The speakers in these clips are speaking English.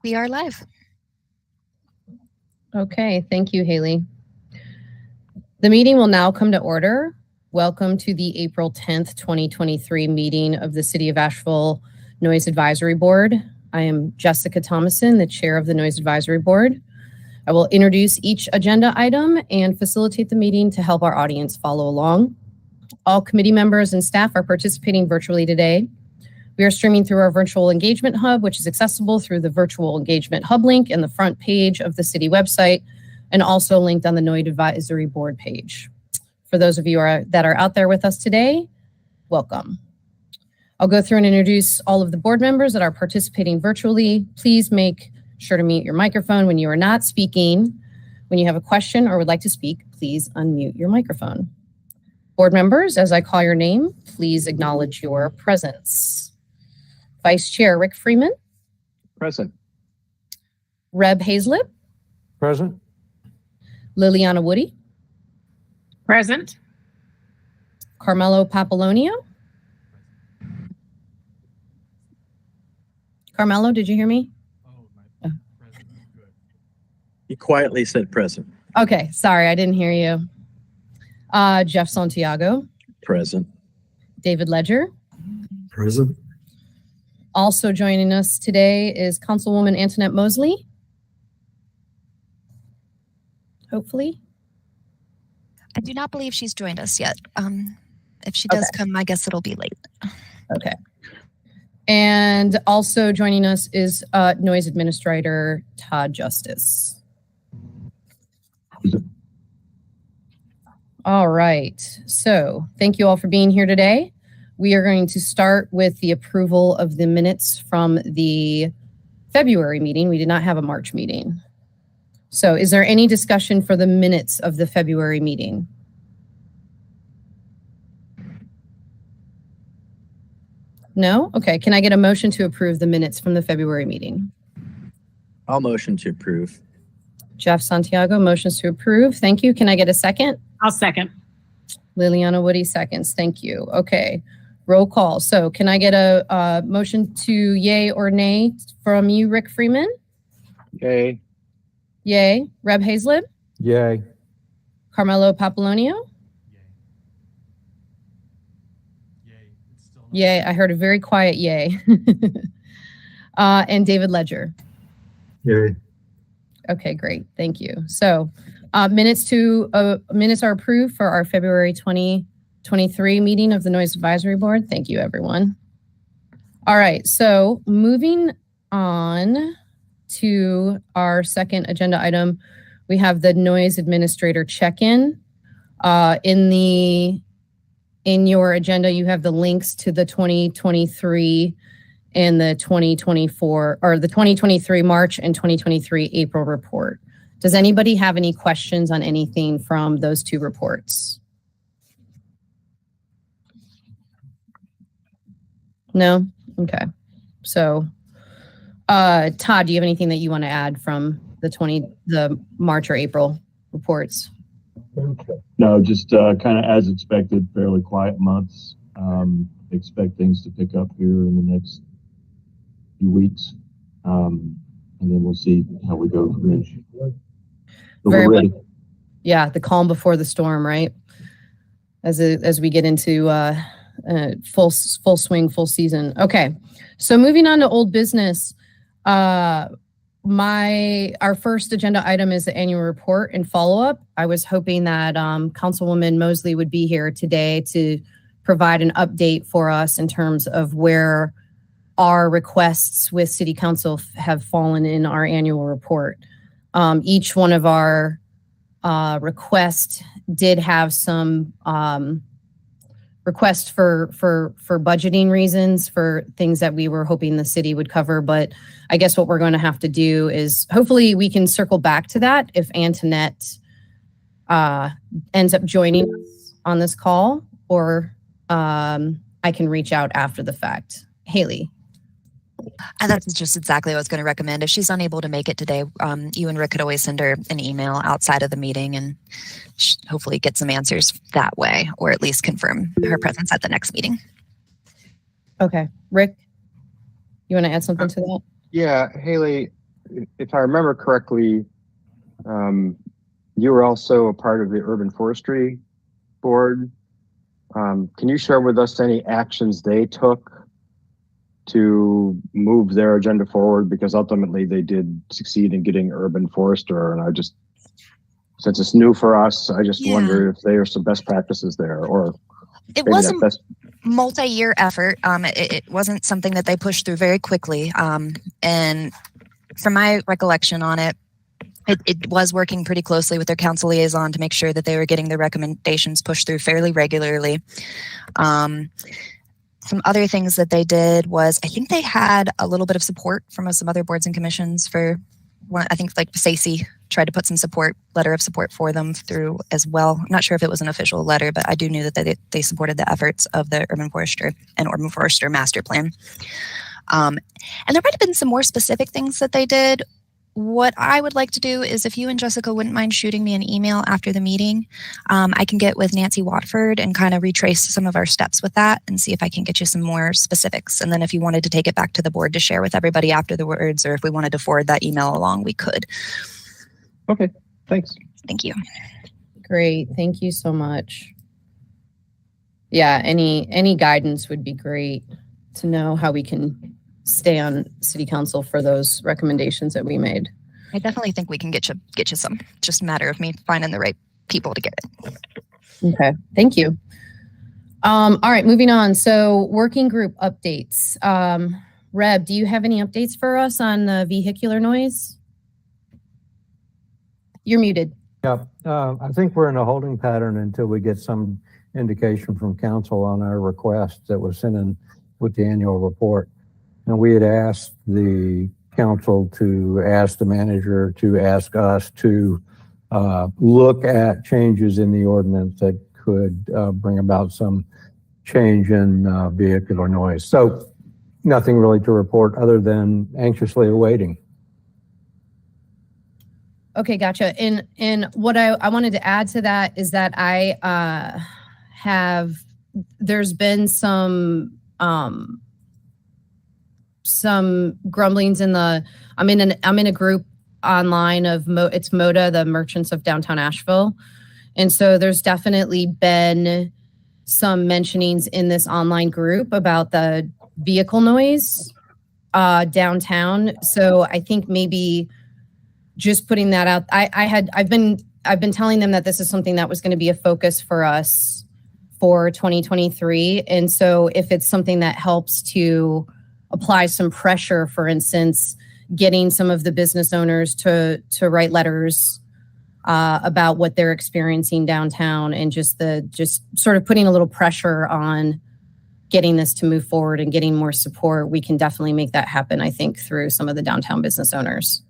We are live. Okay, thank you, Haley. The meeting will now come to order. Welcome to the April 10th, 2023 meeting of the City of Asheville Noise Advisory Board. I am Jessica Thomason, the chair of the Noise Advisory Board. I will introduce each agenda item and facilitate the meeting to help our audience follow along. All committee members and staff are participating virtually today. We are streaming through our virtual engagement hub, which is accessible through the virtual engagement hub link in the front page of the city website, and also linked on the Noise Advisory Board page. For those of you that are out there with us today, welcome. I'll go through and introduce all of the board members that are participating virtually. Please make sure to mute your microphone when you are not speaking. When you have a question or would like to speak, please unmute your microphone. Board members, as I call your name, please acknowledge your presence. Vice Chair Rick Freeman. Present. Reb Hazlett. Present. Liliana Woody. Present. Carmelo Papilonio. Carmelo, did you hear me? Oh. He quietly said present. Okay, sorry, I didn't hear you. Jeff Santiago. Present. David Ledger. Present. Also joining us today is Councilwoman Antoinette Mosley. Hopefully. I do not believe she's joined us yet. If she does come, I guess it'll be late. Okay. And also joining us is Noise Administrator Todd Justice. All right. So thank you all for being here today. We are going to start with the approval of the minutes from the February meeting. We did not have a March meeting. So is there any discussion for the minutes of the February meeting? No? Okay. Can I get a motion to approve the minutes from the February meeting? I'll motion to approve. Jeff Santiago motions to approve. Thank you. Can I get a second? I'll second. Liliana Woody seconds. Thank you. Okay. Roll call. So can I get a motion to yay or nay from you, Rick Freeman? Yay. Yay. Reb Hazlett? Yay. Carmelo Papilonio? Yay. I heard a very quiet yay. And David Ledger? Yay. Okay, great. Thank you. So minutes are approved for our February 2023 meeting of the Noise Advisory Board. Thank you, everyone. All right, so moving on to our second agenda item, we have the Noise Administrator check-in. In your agenda, you have the links to the 2023 and the 2024, or the 2023 March and 2023 April report. Does anybody have any questions on anything from those two reports? No? Okay. So, Todd, do you have anything that you want to add from the March or April reports? No, just kind of as expected, fairly quiet months. Expect things to pick up here in the next few weeks. And then we'll see how we go from there. Very well. Yeah, the calm before the storm, right? As we get into full swing, full season. Okay, so moving on to old business. Our first agenda item is the annual report and follow-up. I was hoping that Councilwoman Mosley would be here today to provide an update for us in terms of where our requests with City Council have fallen in our annual report. Each one of our requests did have some requests for budgeting reasons, for things that we were hoping the city would cover. But I guess what we're going to have to do is hopefully we can circle back to that if Antoinette ends up joining us on this call, or I can reach out after the fact. Haley. That's just exactly what I was going to recommend. If she's unable to make it today, you and Rick could always send her an email outside of the meeting and hopefully get some answers that way, or at least confirm her presence at the next meeting. Okay. Rick, you want to add something to that? Yeah, Haley, if I remember correctly, you were also a part of the urban forestry board. Can you share with us any actions they took to move their agenda forward? Because ultimately they did succeed in getting urban forester. And since it's new for us, I just wonder if there are some best practices there, or it was a multi-year effort. It wasn't something that they pushed through very quickly. And from my recollection on it, it was working pretty closely with their council liaison to make sure that they were getting their recommendations pushed through fairly regularly. Some other things that they did was, I think they had a little bit of support from some other boards and commissions for one. I think like Stacey tried to put some letter of support for them through as well. I'm not sure if it was an official letter, but I do know that they supported the efforts of the urban forester and urban forester master plan. And there might have been some more specific things that they did. What I would like to do is, if you and Jessica wouldn't mind shooting me an email after the meeting, I can get with Nancy Watford and kind of retrace some of our steps with that and see if I can get you some more specifics. And then if you wanted to take it back to the board to share with everybody afterwards, or if we wanted to forward that email along, we could. Okay, thanks. Thank you. Great. Thank you so much. Yeah, any guidance would be great to know how we can stay on city council for those recommendations that we made. I definitely think we can get you some. Just a matter of me finding the right people to get it. Okay, thank you. All right, moving on. So working group updates. Reb, do you have any updates for us on the vehicular noise? You're muted. Yeah, I think we're in a holding pattern until we get some indication from council on our request that was sent in with the annual report. And we had asked the council to ask the manager to ask us to look at changes in the ordinance that could bring about some change in vehicular noise. So nothing really to report other than anxiously awaiting. Okay, gotcha. And what I wanted to add to that is that there's been some grumblings in I'm in a group online of it's MODA, the Merchants of Downtown Asheville. And so there's definitely been some mentionings in this online group about the vehicle noise downtown. So I think maybe just putting that out. I've been telling them that this is something that was going to be a focus for us for 2023. And so if it's something that helps to apply some pressure, for instance, getting some of the business owners to write letters about what they're experiencing downtown, and just sort of putting a little pressure on getting this to move forward and getting more support, we can definitely make that happen, I think, through some of the downtown business owners.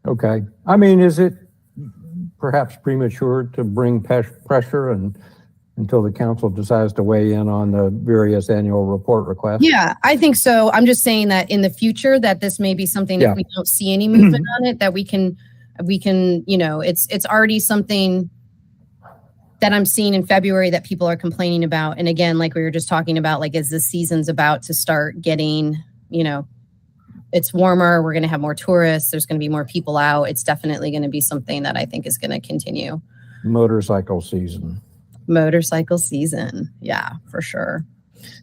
Okay. I mean, is it perhaps premature to bring pressure until the council decides to weigh in on the various annual report requests? Yeah, I think so. I'm just saying that in the future, that this may be something if we don't see any movement on it, that we can, it's already something that I'm seeing in February that people are complaining about. And again, like we were just talking about, like, as the season's about to start getting, it's warmer, we're going to have more tourists, there's going to be more people out. It's definitely going to be something that I think is going to continue. Motorcycle season. Yeah, for sure.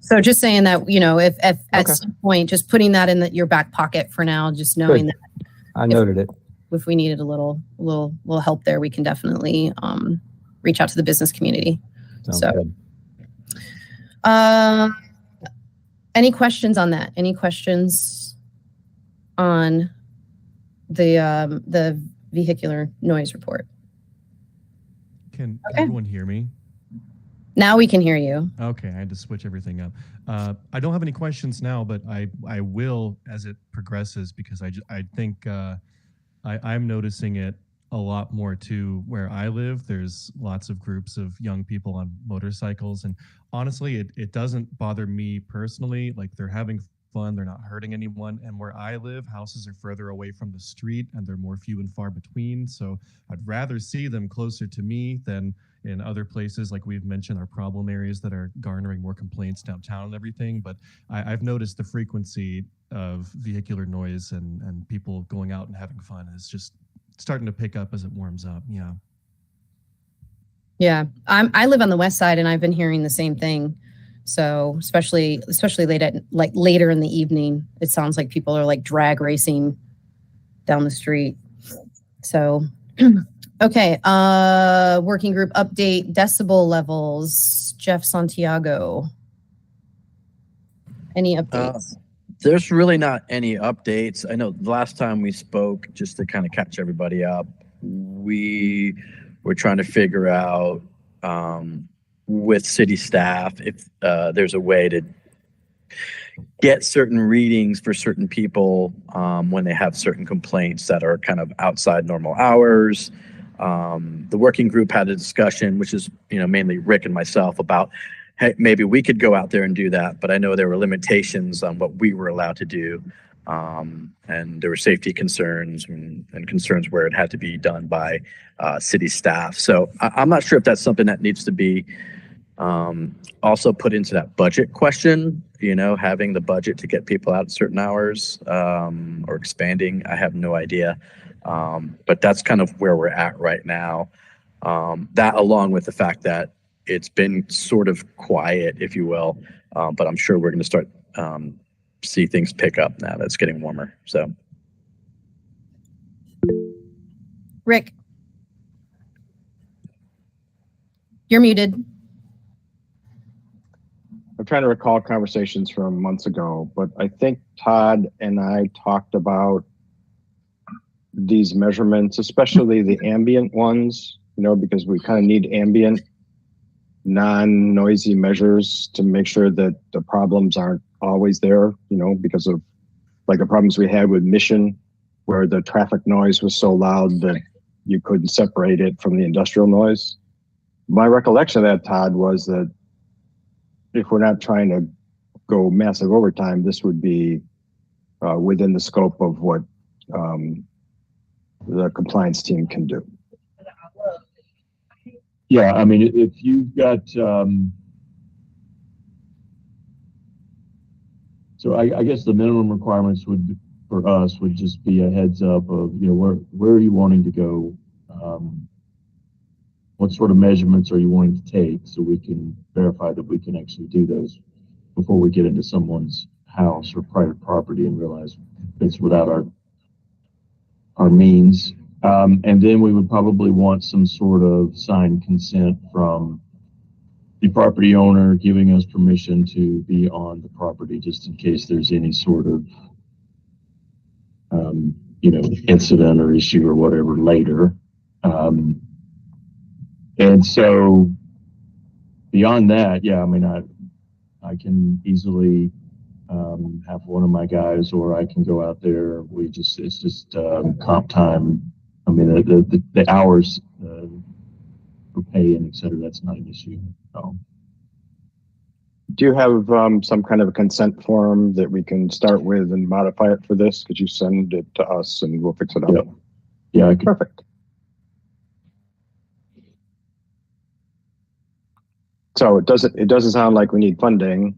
So just saying that, if at some point, just putting that in your back pocket for now, just knowing that I noted it. If we needed a little help there, we can definitely reach out to the business community. Sounds good. Any questions on that? Any questions on the vehicular noise report? Can everyone hear me? Now we can hear you. Okay, I had to switch everything up. I don't have any questions now, but I will as it progresses, because I think I'm noticing it a lot more too where I live. There's lots of groups of young people on motorcycles, and honestly, it doesn't bother me personally. Like, they're having fun, they're not hurting anyone. And where I live, houses are further away from the street and they're more few and far between. So I'd rather see them closer to me than in other places, like we've mentioned, are problem areas that are garnering more complaints downtown and everything. But I've noticed the frequency of vehicular noise and people going out and having fun is just starting to pick up as it warms up. Yeah. Yeah, I live on the west side, and I've been hearing the same thing. So especially later in the evening, it sounds like people are like drag racing down the street. So, okay, working group update, decibel levels. Jeff Santiago, any updates? There's really not any updates. I know the last time we spoke, just to kind of catch everybody up, we were trying to figure out with city staff if there's a way to get certain readings for certain people when they have certain complaints that are kind of outside normal hours. The working group had a discussion, which is mainly Rick and myself, about hey, maybe we could go out there and do that, but I know there were limitations on what we were allowed to do. And there were safety concerns and concerns where it had to be done by city staff. So I'm not sure if that's something that needs to be also put into that budget question, having the budget to get people out at certain hours or expanding. I have no idea. But that's kind of where we're at right now. That along with the fact that it's been sort of quiet, if you will, but I'm sure we're going to start see things pick up now that it's getting warmer. So, Rick, you're muted. I'm trying to recall conversations from months ago, but I think Todd and I talked about these measurements, especially the ambient ones, because we kind of need ambient, non-noisy measures to make sure that the problems aren't always there, because of like the problems we had with Mission, where the traffic noise was so loud that you couldn't separate it from the industrial noise. My recollection of that, Todd, was that if we're not trying to go massive overtime, this would be within the scope of what the compliance team can do. Yeah, I mean, if you've got, so I guess the minimum requirements for us would just be a heads up of, where are you wanting to go? What sort of measurements are you wanting to take so we can verify that we can actually do those before we get into someone's house or private property and realize it's without our means. And then we would probably want some sort of signed consent from the property owner giving us permission to be on the property, just in case there's any sort of, incident or issue or whatever later. And so beyond that, yeah, I mean, I can easily have one of my guys, or I can go out there. It's just comp time. I mean, the hours for pay and et cetera, that's not an issue. So. Do you have some kind of a consent form that we can start with and modify it for this? Could you send it to us and we'll fix it up? Yep. Yeah, I can. Perfect. So it doesn't sound like we need funding.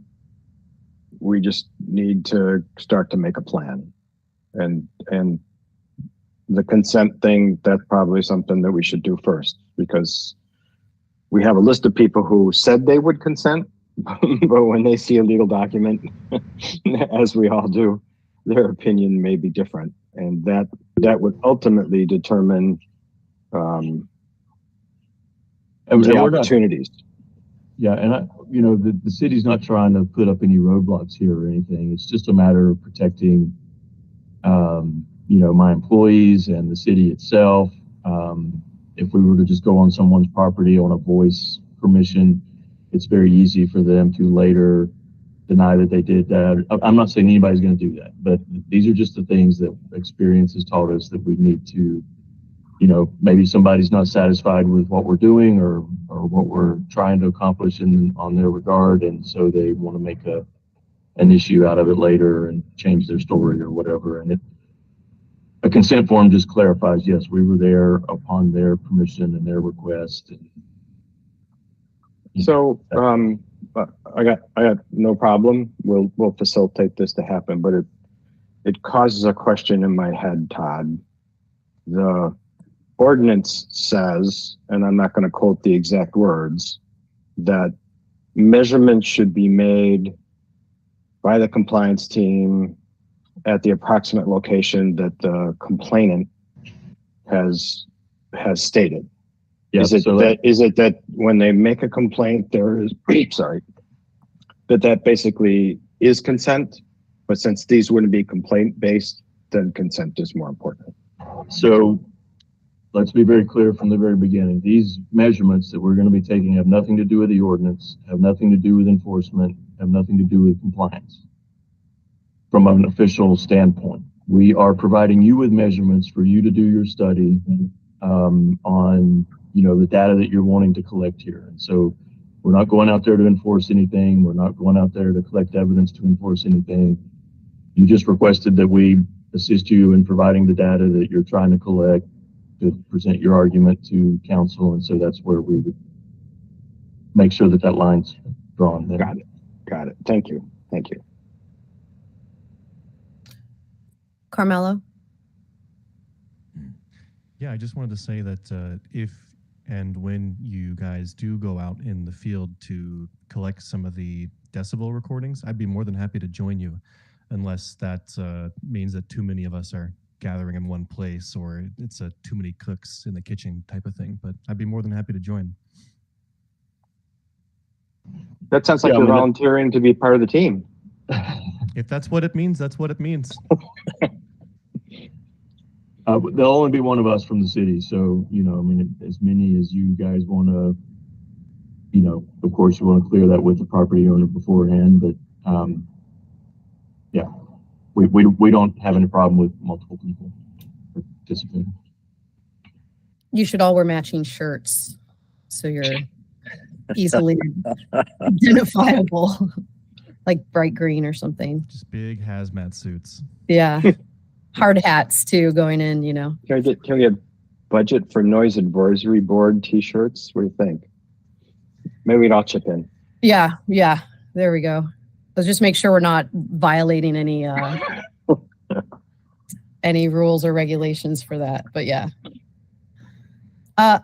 We just need to start to make a plan. And the consent thing, that's probably something that we should do first, because we have a list of people who said they would consent, but when they see a legal document, as we all do, their opinion may be different. And that would ultimately determine the opportunities. Yeah, and the city's not trying to put up any roadblocks here or anything. It's just a matter of protecting, my employees and the city itself. If we were to just go on someone's property on a voice permission, it's very easy for them to later deny that they did that. I'm not saying anybody's going to do that, but these are just the things that experience has taught us that we need to, maybe somebody's not satisfied with what we're doing or what we're trying to accomplish on their regard, and so they want to make an issue out of it later and change their story or whatever. And a consent form just clarifies, yes, we were there upon their permission and their request, So I got no problem. We'll facilitate this to happen, but it causes a question in my head, Todd. The ordinance says, and I'm not going to quote the exact words, that measurements should be made by the compliance team at the approximate location that the complainant has stated. Yeah, Is it that when they make a complaint, there is sorry, that basically is consent, but since these wouldn't be complaint based, then consent is more important. So let's be very clear from the very beginning. These measurements that we're going to be taking have nothing to do with the ordinance, have nothing to do with enforcement, have nothing to do with compliance. From an official standpoint, we are providing you with measurements for you to do your study on the data that you're wanting to collect here. And so we're not going out there to enforce anything. We're not going out there to collect evidence to enforce anything. You just requested that we assist you in providing the data that you're trying to collect to present your argument to council. And so that's where we would make sure that line's drawn there. Got it. Thank you. Carmelo? Yeah, I just wanted to say that if and when you guys do go out in the field to collect some of the decibel recordings, I'd be more than happy to join you, unless that means that too many of us are gathering in one place or it's too many cooks in the kitchen type of thing. But I'd be more than happy to join. That sounds like you're volunteering to be part of the team. If that's what it means, that's what it means. There'll only be one of us from the city. So, as many as you guys want to, of course, you want to clear that with the property owner beforehand. But, yeah, we don't have any problem with multiple people participating. You should all wear matching shirts so you're easily identifiable, like bright green or something. Just big hazmat suits. Yeah. Hard hats too going in, Can we get budget for noise advisory board t-shirts? What do you think? Maybe we'd all chip in. Yeah. There we go. Let's just make sure we're not violating any any rules or regulations for that. But yeah.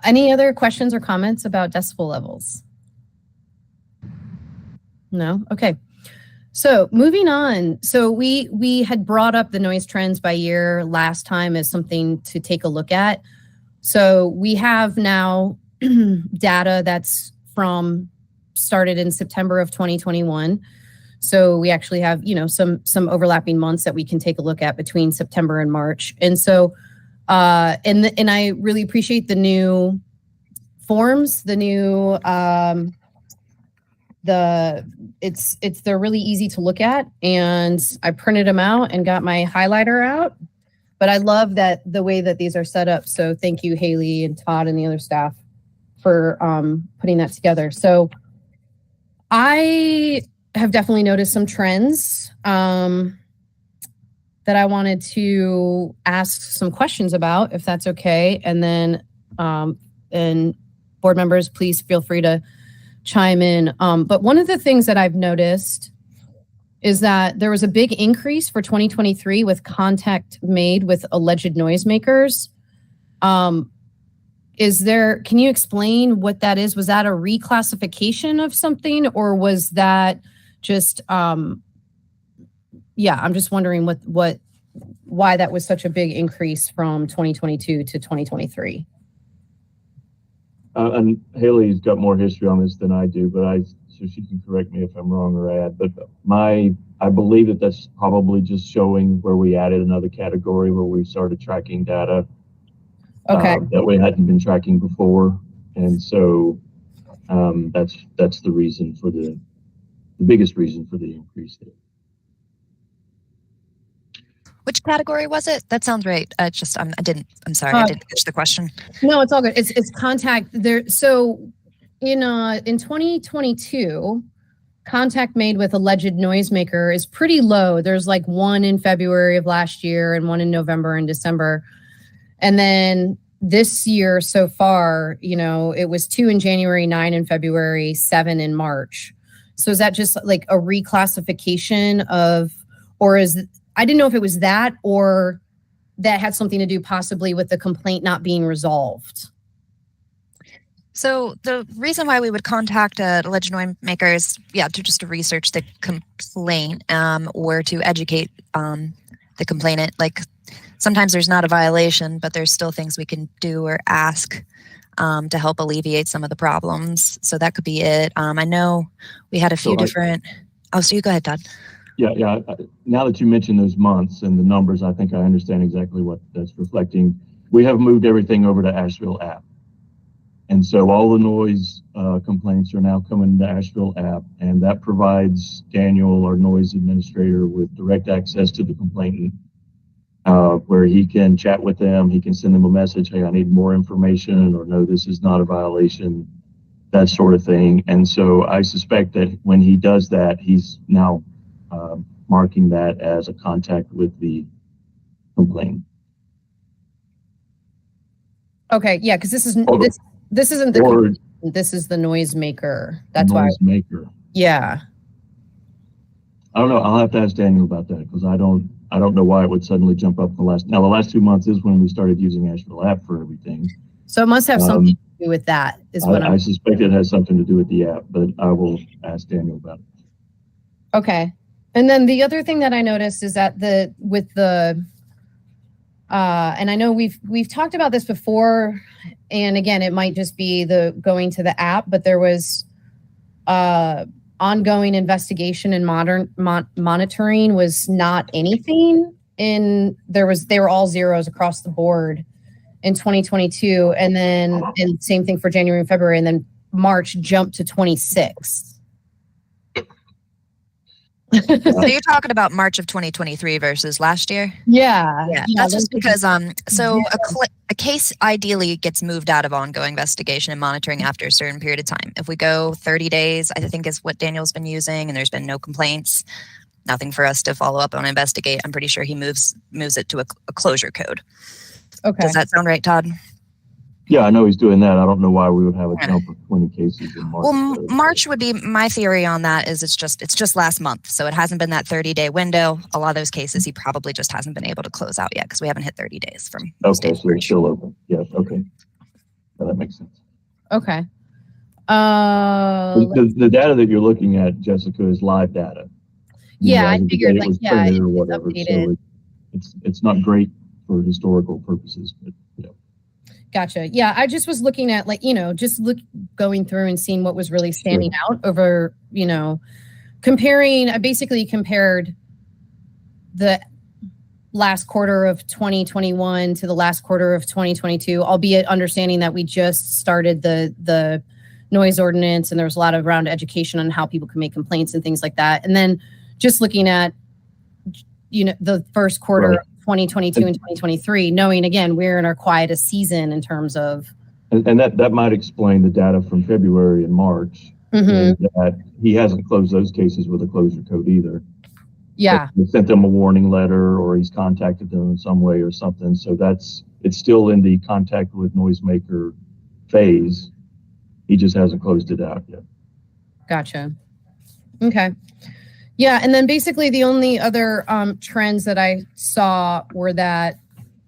Any other questions or comments about decibel levels? No? Okay. So moving on. So we had brought up the noise trends by year last time as something to take a look at. So we have now data that's started in September of 2021. So we actually have, some overlapping months that we can take a look at between September and March. And so and I really appreciate the new forms, the new they're really easy to look at, and I printed them out and got my highlighter out. But I love that the way that these are set up. So thank you, Haley and Todd and the other staff for putting that together. So I have definitely noticed some trends that I wanted to ask some questions about, if that's okay. And then and board members, please feel free to chime in. But one of the things that I've noticed is that there was a big increase for 2023 with contact made with alleged noisemakers. Can you explain what that is? Was that a reclassification of something, or was that just, I'm just wondering why that was such a big increase from 2022 to 2023. And Haley's got more history on this than I do, so she can correct me if I'm wrong or add. But I believe that's probably just showing where we added another category where we started tracking data. Okay. That we hadn't been tracking before, and so that's the reason for the biggest reason for the increase there. Which category was it? That sounds right. I'm sorry, I didn't catch the question. No, it's all good. It's contact there. So in 2022, contact made with alleged noisemaker is pretty low. There's like one in February of last year and one in November and December. And then this year so far, it was 2 in January, 9 in February, 7 in March. So is that just like a reclassification I didn't know if it was that or that had something to do possibly with the complaint not being resolved. So the reason why we would contact alleged noise makers, to research the complaint or to educate the complainant. Like sometimes there's not a violation, but there's still things we can do or ask to help alleviate some of the problems. So that could be it. I know we had a few different. So you go ahead, Todd. Yeah. Now that you mentioned those months and the numbers, I think I understand exactly what that's reflecting. We have moved everything over to Asheville app. And so all the noise complaints are now coming to Asheville app, and that provides Daniel, our noise administrator, with direct access to the complainant, where he can chat with them. He can send them a message, hey, I need more information, or no, this is not a violation, that sort of thing. And so I suspect that when he does that, he's now marking that as a contact with the complainant. Okay, yeah, because this isn't the complaint, this is the noisemaker. That's why. Noisemaker. Yeah. I don't know. I'll have to ask Daniel about that because I don't know why it would suddenly jump up the last 2 months is when we started using Asheville app for everything. So it must have something to do with that. I suspect it has something to do with the app, but I will ask Daniel about it. Okay. And then the other thing that I noticed is that and I know we've talked about this before, and again, it might just be the going to the app, but there was ongoing investigation and monitoring was not anything they were all zeros across the board in 2022. And same thing for January and February, and then March jumped to 26. So you're talking about March of 2023 versus last year? Yeah. That's just because a case ideally gets moved out of ongoing investigation and monitoring after a certain period of time. If we go 30 days, I think is what Daniel's been using, and there's been no complaints, nothing for us to follow up on, investigate. I'm pretty sure he moves it to a closure code. Okay. Does that sound right, Todd? Yeah, I know he's doing that. I don't know why we would have a jump of 20 cases in March. Well, March would be my theory on that. Is it's just last month, so it hasn't been that 30-day window. A lot of those cases he probably just hasn't been able to close out yet because we haven't hit 30 days from. Okay, so it's still open. Yes. Okay, that makes sense. Okay. The data that you're looking at, Jessica, is live data. I figured or whatever. So it's not great for historical purposes, but yeah. Gotcha. Yeah, I just was looking at going through and seeing what was really standing out over, comparing. I basically compared the last quarter of 2021 to the last quarter of 2022, albeit understanding that we just started the noise ordinance and there was a lot of around education on how people can make complaints and things like that. And then just looking at, the first quarter of 2022 and 2023, knowing again, we're in our quietest season in terms of. And that might explain the data from February and March. Mm-hmm. That he hasn't closed those cases with a closure code either. Yeah. He sent them a warning letter or he's contacted them in some way or something. So it's still in the contact with noisemaker phase. He just hasn't closed it out yet. Gotcha. Okay. Yeah. And then basically the only other trends that I saw were that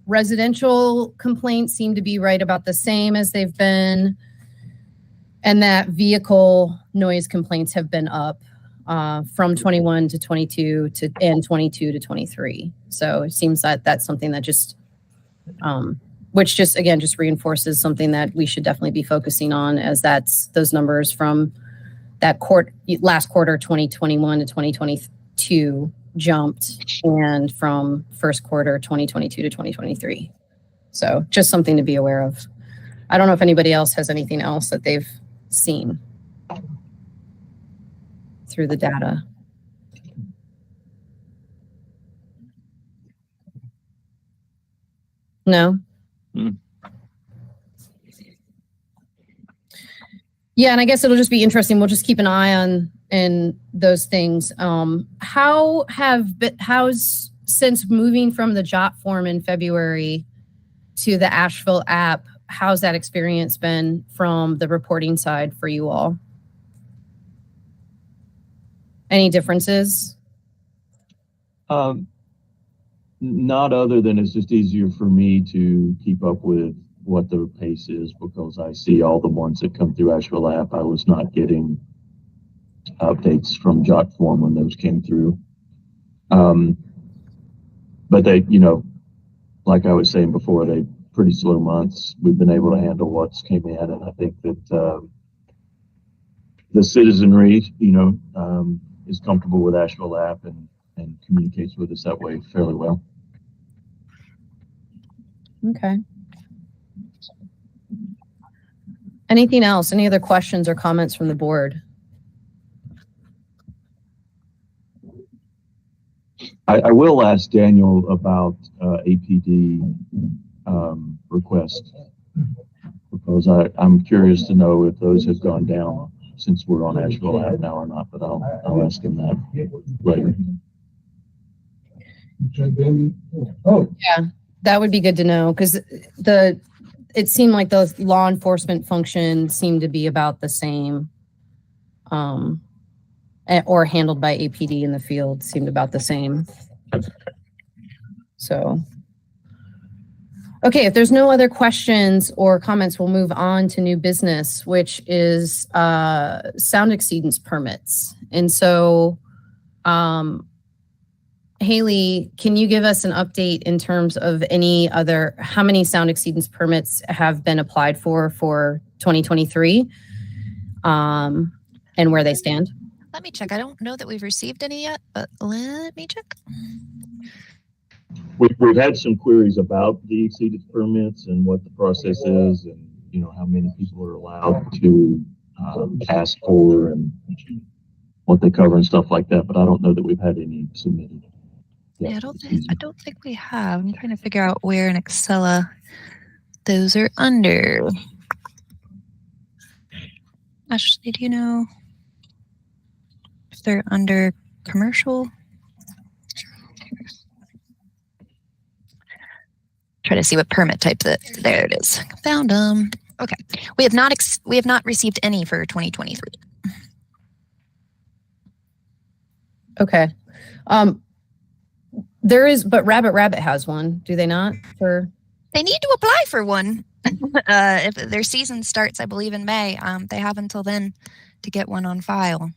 residential complaints seem to be right about the same as they've been. And that vehicle noise complaints have been up from 21 to 22 and 22 to 23. So it seems that that's something that just, which just reinforces something that we should definitely be focusing on, as that's those numbers from that last quarter 2021 to 2022 jumped, and from first quarter 2022 to 2023. So just something to be aware of. I don't know if anybody else has anything else that they've seen through the data. No? Yeah, and I guess it'll just be interesting. We'll just keep an eye on those things. How's since moving from the JOT form in February to the Asheville app, how's that experience been from the reporting side for you all? Any differences? Not other than it's just easier for me to keep up with what the pace is because I see all the ones that come through Asheville app. I was not getting updates from Jot Form when those came through. But they, like I was saying before, they pretty slow months. We've been able to handle what's came in, and I think that the citizenry, is comfortable with Asheville app and communicates with us that way fairly well. Okay. Anything else? Any other questions or comments from the board? I will ask Daniel about APD request because I'm curious to know if those have gone down since we're on Asheville app now or not, but I'll ask him that later. Yeah, that would be good to know because it seemed like the law enforcement function seemed to be about the same, or handled by APD in the field seemed about the same. So, okay, if there's no other questions or comments, we'll move on to new business, which is sound exceedance permits. And so, Haley, can you give us an update in terms of how many sound exceedance permits have been applied for 2023 and where they stand? Let me check. I don't know that we've received any yet, but let me check. We've had some queries about the exceedance permits and what the process is and, how many people are allowed to ask for and what they cover and stuff like that, but I don't know that we've had any submitted. Yeah, I don't think we have. I'm trying to figure out where in Excella those are under. Ashley, do you know if they're under commercial? Try to see what permit type there it is. Found them. Okay. We have not received any for 2023. Okay. There is, but Rabbit has one. Do they not? They need to apply for one. If their season starts, I believe in May, they have until then to get one on file.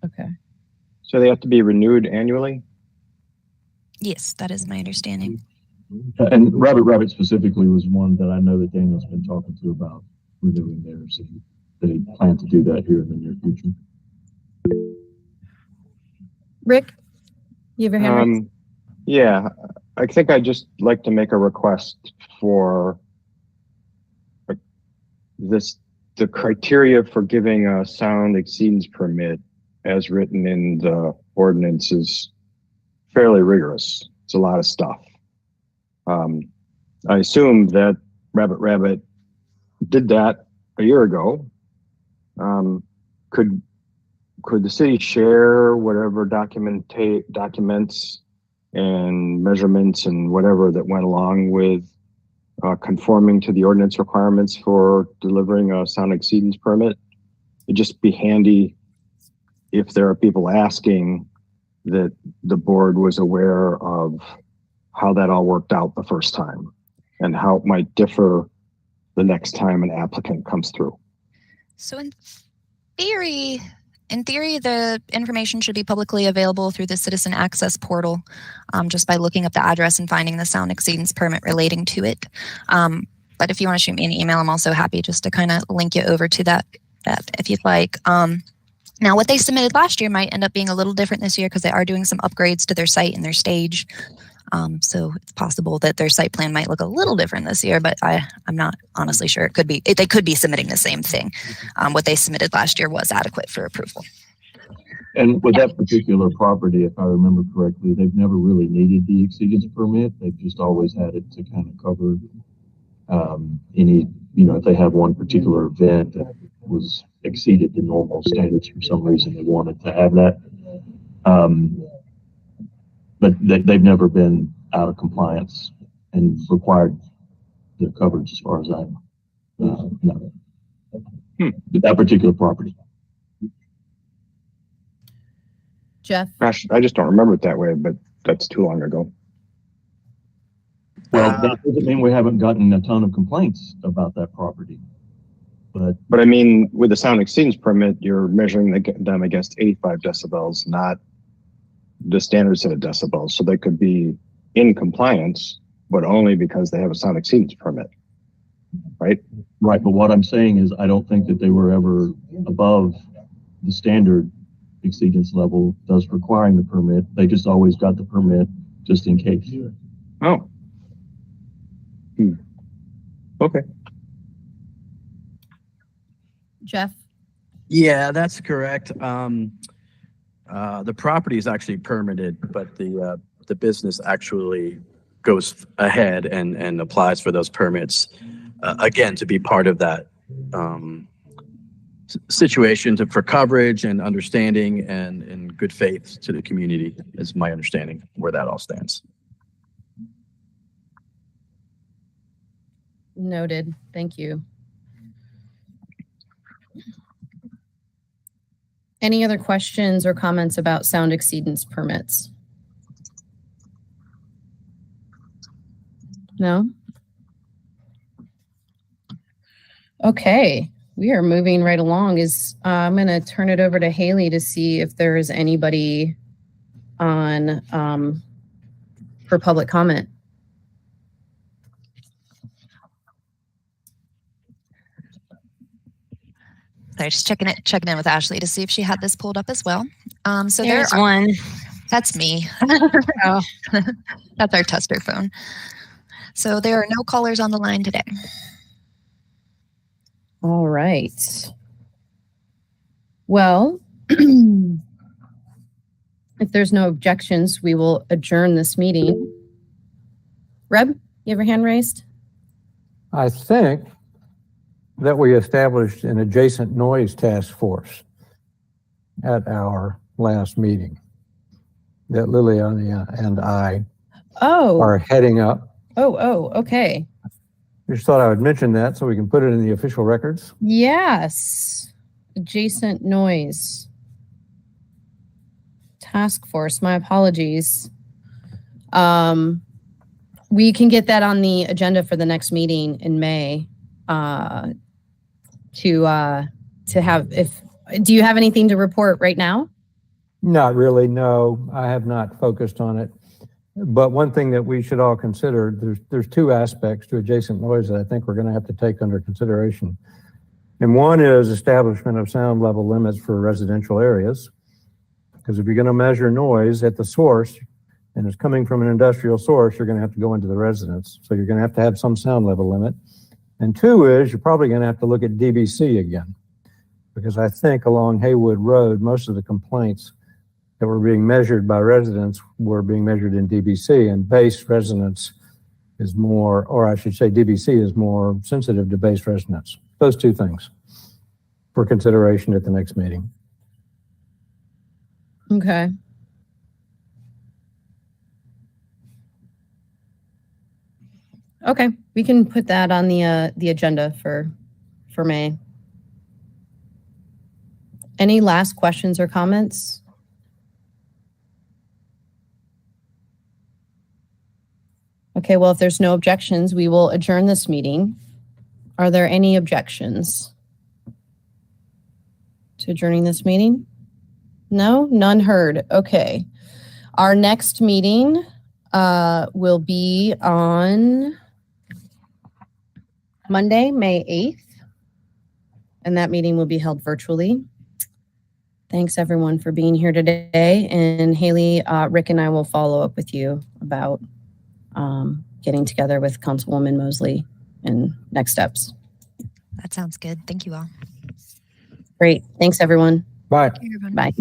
Okay. So they have to be renewed annually? Yes, that is my understanding. And Rabbit specifically was one that I know that Daniel's been talking to about renewing theirs. And they plan to do that here in the near future. Rick, you have your hand raised? Yeah, I think I'd just like to make a request for the criteria for giving a sound exceedance permit as written in the ordinance is fairly rigorous. It's a lot of stuff. I assume that Rabbit did that a year ago. Could the city share whatever documents and measurements and whatever that went along with conforming to the ordinance requirements for delivering a sound exceedance permit? It'd just be handy if there are people asking that the board was aware of how that all worked out the first time and how it might differ the next time an applicant comes through. So in theory, the information should be publicly available through the Citizen Access Portal, just by looking up the address and finding the sound exceedance permit relating to it. But if you want to shoot me an email, I'm also happy just to kind of link you over to that if you'd like. Now, what they submitted last year might end up being a little different this year because they are doing some upgrades to their site and their stage. So it's possible that their site plan might look a little different this year, but I'm not honestly sure. It could be. They could be submitting the same thing. What they submitted last year was adequate for approval. And with that particular property, if I remember correctly, they've never really needed the exceedance permit. They've just always had it to kind of cover any, if they have one particular event that was exceeded the normal standards for some reason, they wanted to have that. But they've never been out of compliance and required their coverage as far as I know. That particular property. Jeff? Gosh, I just don't remember it that way, but that's too long ago. Well, that doesn't mean we haven't gotten a ton of complaints about that property. But I mean, with the sound exceedance permit, you're measuring them against 85 decibels, not the standard set of decibels. So they could be in compliance, but only because they have a sound exceedance permit, right? Right, but what I'm saying is I don't think that they were ever above the standard exceedance level, thus requiring the permit. They just always got the permit just in case. Oh. Okay. Jeff? Yeah, that's correct. The property is actually permitted, but the business actually goes ahead and applies for those permits again to be part of that situation for coverage and understanding and in good faith to the community is my understanding where that all stands. Noted. Thank you. Any other questions or comments about sound exceedance permits? No? Okay, we are moving right along. I'm going to turn it over to Haley to see if there is anybody on for public comment. Sorry, just checking in with Ashley to see if she had this pulled up as well. So There's there are, one. that's me. Oh. That's our tester phone. So there are no callers on the line today. All right. Well, if there's no objections, we will adjourn this meeting. Reb, you have your hand raised? I think that we established an adjacent noise task force at our last meeting that Liliana and I are heading up. Okay. Just thought I would mention that so we can put it in the official records. Yes. Adjacent noise task force. My apologies. We can get that on the agenda for the next meeting in May. To have, do you have anything to report right now? Not really, no. I have not focused on it. But one thing that we should all consider, there's two aspects to adjacent noise that I think we're going to have to take under consideration. And one is establishment of sound level limits for residential areas. Because if you're going to measure noise at the source, and it's coming from an industrial source, you're going to have to go into the residence. So you're going to have some sound level limit. And two is you're probably going to have to look at DBC again. Because I think along Haywood Road, most of the complaints that were being measured by residents were being measured in DBC, and base resonance is more, or I should say DBC is more sensitive to base resonance. Those two things for consideration at the next meeting. Okay. Okay, we can put that on the agenda for May. Any last questions or comments? Okay, well, if there's no objections, we will adjourn this meeting. Are there any objections to adjourning this meeting? No, none heard. Okay. Our next meeting will be on Monday, May 8th, and that meeting will be held virtually. Thanks everyone for being here today. And Haley, Rick and I will follow up with you about getting together with Councilwoman Mosley and next steps. That sounds good. Thank you all. Great. Thanks everyone. Bye. Thank you, everyone. Bye.